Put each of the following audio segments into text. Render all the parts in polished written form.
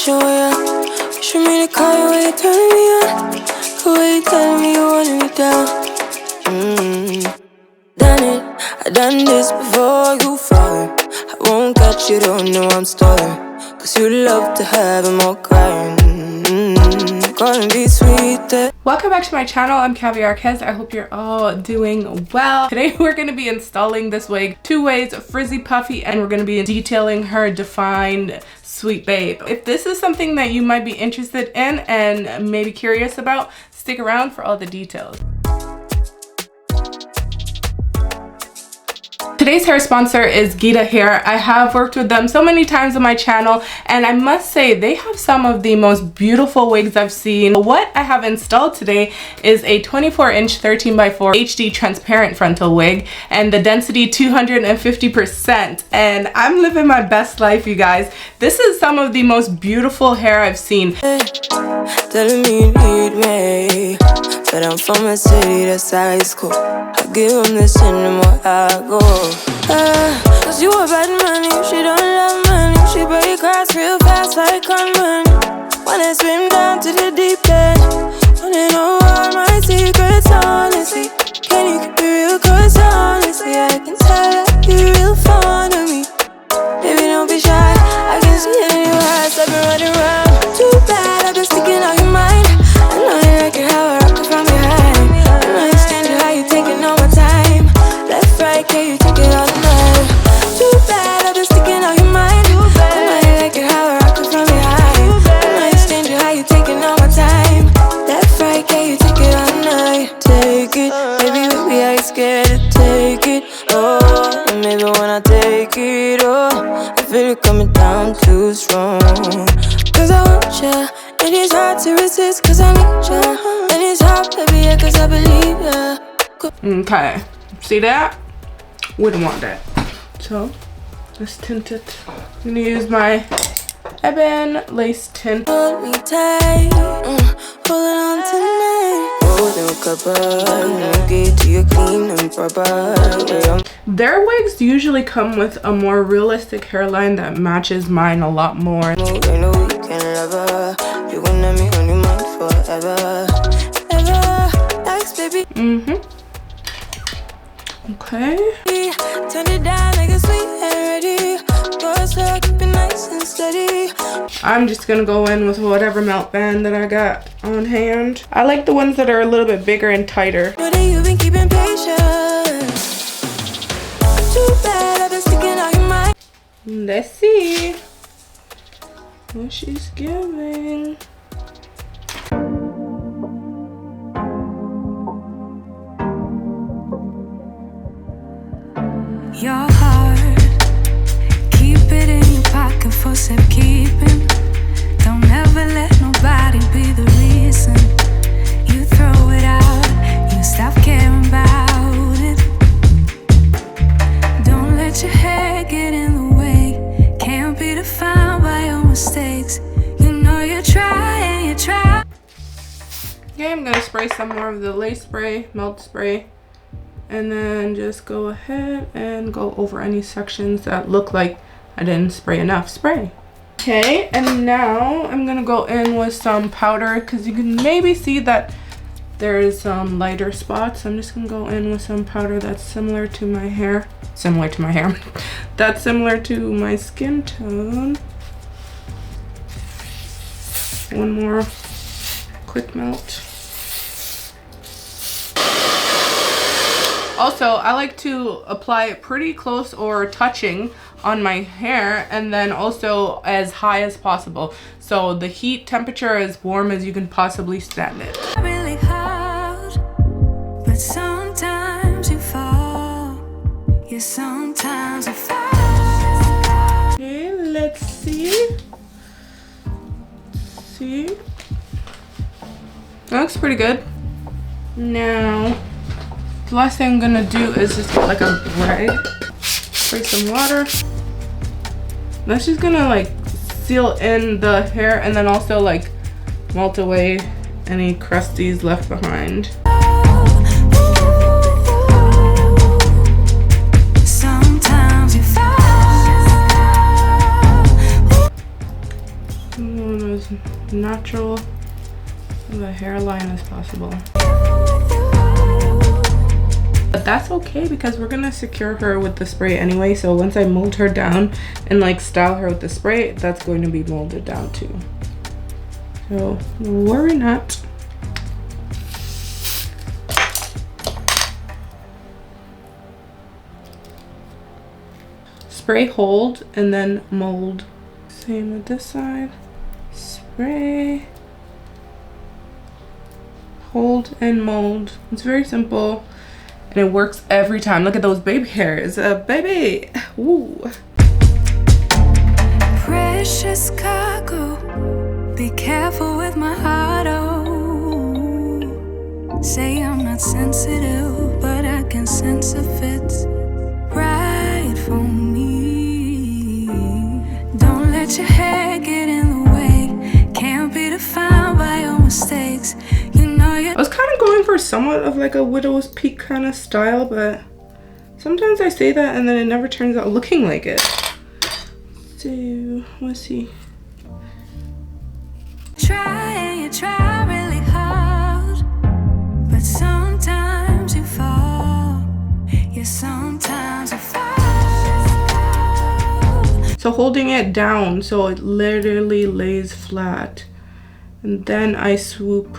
show ya. Wish for me to call you when you're turning me on. The way you telling me you wanted me down. Done it, I done this before you falling. I won't catch you, don't know I'm stalling. Cause you love to have them all crying. Gonna be sweet. Welcome back to my channel. I'm CRULY. I hope you're all doing well. Today we're going to be installing this wig 2 ways, frizzy puffy, and we're going to be detailing her defined sweet babe. If this is something that you might be interested in and maybe curious about, stick around for all the details. Today's hair sponsor is Geeta Hair. I have worked with them so many times on my channel, and I must say they have some of the most beautiful wigs I've seen. What I have installed today is a 24-inch 13x4 HD transparent frontal wig, and the density 250%. And I'm living my best life, you guys. This is some of the most beautiful hair I've seen. Telling me you need me, but I'm from a city that's high school. I give them this and the more I go. Cause you a bad money, she don't love money. She break hearts real fast like conman. Wanna swim down to the deep end. Wanna know all my secrets, honestly. Can you keep it real? Cause honestly, I can tell that you're real fond of me. Baby, don't be shy, I can see it in your eyes. I've been running around. Too bad, I've been sticking on your mind. I know you like it how I rock it from behind. I know you stand it, how you taking all my time. Left, right, can you take it all night? Too bad, I've been sticking on your mind. I know you like it how I rock it from behind. I know you stand it, how you taking all my time. Left, right, can you take it all night? Take it, baby, baby, I ain't scared to take it. Oh, and maybe when I take it, oh, I feel it coming down too strong. Cause I want ya, and it's hard to resist. Cause I need ya, and it's hard, baby, yeah, cause I believe ya. Okay, see that? We don't want that. So let's tint it. I'm gonna use my Ebon lace tint. Hold me tight, holding on tonight. Holding a couple, get to you clean and proper. Their wigs usually come with a more realistic hairline that matches mine a lot more. You know you can love her. You gonna be on your mind forever. Ever, thanks, baby. Okay. Turn it down like a sweet and ready. Go slow, keep it nice and steady. I'm just gonna go in with whatever melt band that I got on hand. I like the ones that are a little bit bigger and tighter. Know that you've been keeping patience. Too bad I've been sticking on your mind. Let's see what she's giving. Your heart, keep it in your pocket for safekeeping. Don't ever let nobody be the reason you throw it out. You stop caring about it. Don't let your hair get in the way. Can't be defined by your mistakes. You know you try and you try. Okay, I'm gonna spray some more of the lace spray, melt spray. And then just go ahead and go over any sections that look like I didn't spray enough spray. Okay, and now I'm gonna go in with some powder because you can maybe see that there's some lighter spots. I'm just gonna go in with some powder that's similar to my hair. That's similar to my skin tone. One more quick melt. Also, I like to apply it pretty close or touching on my hair, and then also as high as possible. So the heat temperature as warm as you can possibly stand it. Really hard, but sometimes you fall. Yeah, sometimes you fall. Okay, let's see. That looks pretty good. Now, the last thing I'm gonna do is just get like a rag, spray some water. That's just gonna like seal in the hair and then also like melt away any crusties left behind. natural of a hairline as possible. But that's okay because we're gonna secure her with the spray anyway. So once I mold her down and like style her with the spray, that's going to be molded down too. So worry not. Spray, hold, and then mold. Same with this side. Spray, hold, and mold. It's very simple and it works every time. Look at those baby hairs, baby. Ooh. Precious cargo, be careful with my heart. Oh, say I'm not sensitive, but I can sense if it's right for me. Don't let your hair get in the way. Can't be defined by your mistakes. You know you. I was kind of going for somewhat of like a widow's peak kind of style, but sometimes I say that and then it never turns out looking like it. So let's see. You try really hard, but sometimes you fall. Yeah, sometimes you fall. So holding it down so it literally lays flat, and then I swoop.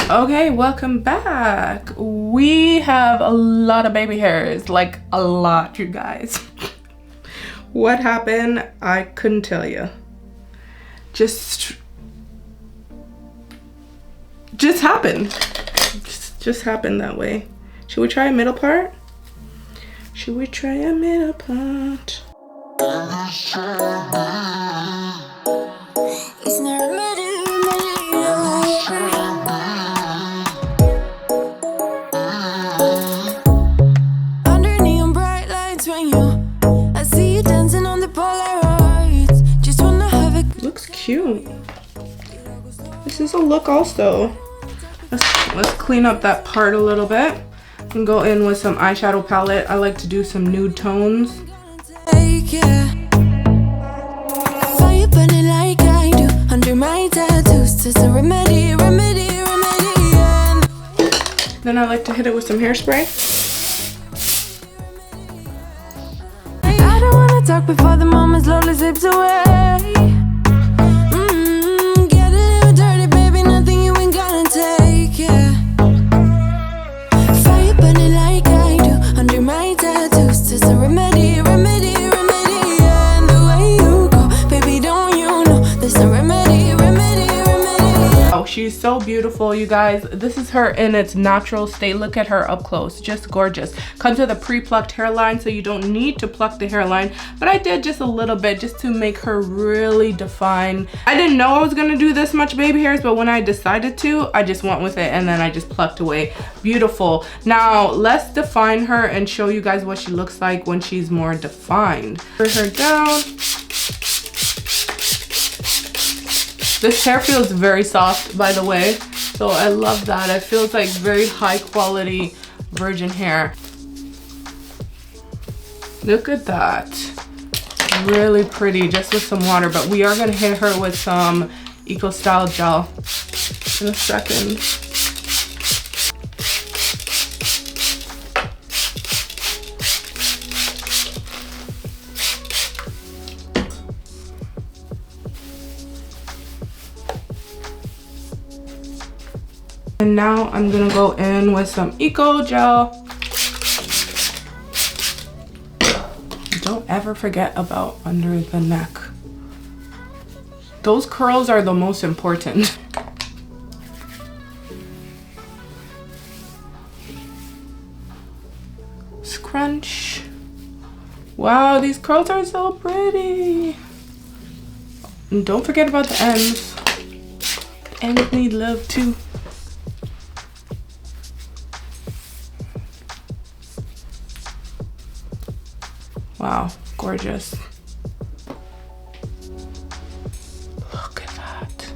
Okay, welcome back. We have a lot of baby hairs, like a lot, you guys. What happened? I couldn't tell you. Just happened. Just happened that way. Should we try a middle part? Should we try a middle part? Under neon bright lights when I see you dancing on the Polaroids. Just wanna have it. Looks cute. This is a look also. Let's clean up that part a little bit and go in with some eyeshadow palette. I like to do some nude tones. Fire burning like I do under my tattoos. It's a remedy. Then I like to hit it with some hairspray. I don't wanna talk before the moment slowly slips away. Get a little dirty, baby. Nothing you ain't gonna take, yeah. Fire burning like I do under my tattoos. It's a remedy. And the way you go, baby, don't you know there's a remedy. Oh, she's so beautiful, you guys. This is her in its natural state. Look at her up close, just gorgeous. Comes with a pre-plucked hairline, so you don't need to pluck the hairline, but I did just a little bit just to make her really define. I didn't know I was gonna do this much baby hairs, but when I decided to, I just went with it and then I just plucked away. Beautiful. Now let's define her and show you guys what she looks like when she's more defined. Put her down. This hair feels very soft, by the way, so I love that. It feels like very high quality virgin hair. Look at that. Really pretty, just with some water, but we are gonna hit her with some Eco Style gel in a second. And now I'm gonna go in with some Eco Gel. Don't ever forget about under the neck. Those curls are the most important. Scrunch. Wow, these curls are so pretty. And don't forget about the ends. The ends need love too. Wow, gorgeous. Look at that.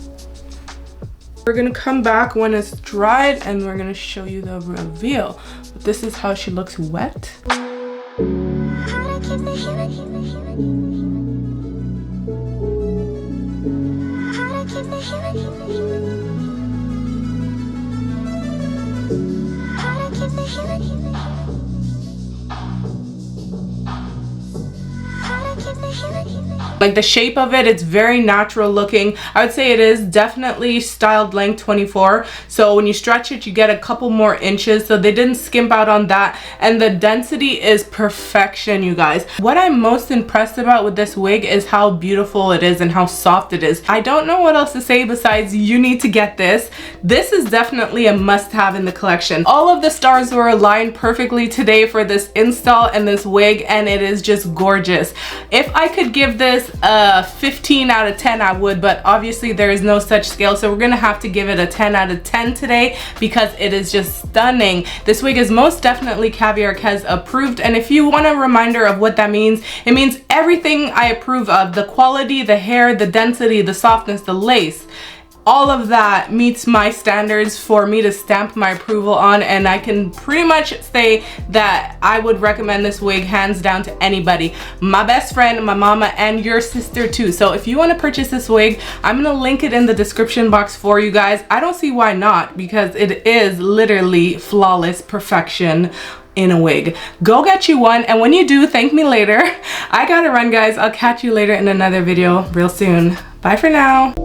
We're gonna come back when it's dried and we're gonna show you the reveal. But this is how she looks wet. Like the shape of it, it's very natural looking. I would say it is definitely styled length 24. So when you stretch it, you get a couple more inches. So they didn't skimp out on that. And the density is perfection, you guys. What I'm most impressed about with this wig is how beautiful it is and how soft it is. I don't know what else to say besides you need to get this. This is definitely a must-have in the collection. All of the stars were aligned perfectly today for this install and this wig, and it is just gorgeous. If I could give this a 15 out of 10, I would, but obviously there is no such scale, so we're gonna have to give it a 10 out of 10 today because it is just stunning. This wig is most definitely CRULY approved, and if you want a reminder of what that means, it means everything I approve of: the quality, the hair, the density, the softness, the lace. All of that meets my standards for me to stamp my approval on, and I can pretty much say that I would recommend this wig hands down to anybody. My best friend, my mama, and your sister too. So if you want to purchase this wig, I'm gonna link it in the description box for you guys. I don't see why not, because it is literally flawless perfection in a wig. Go get you one, and when you do, thank me later. I gotta run, guys. I'll catch you later in another video real soon. Bye for now.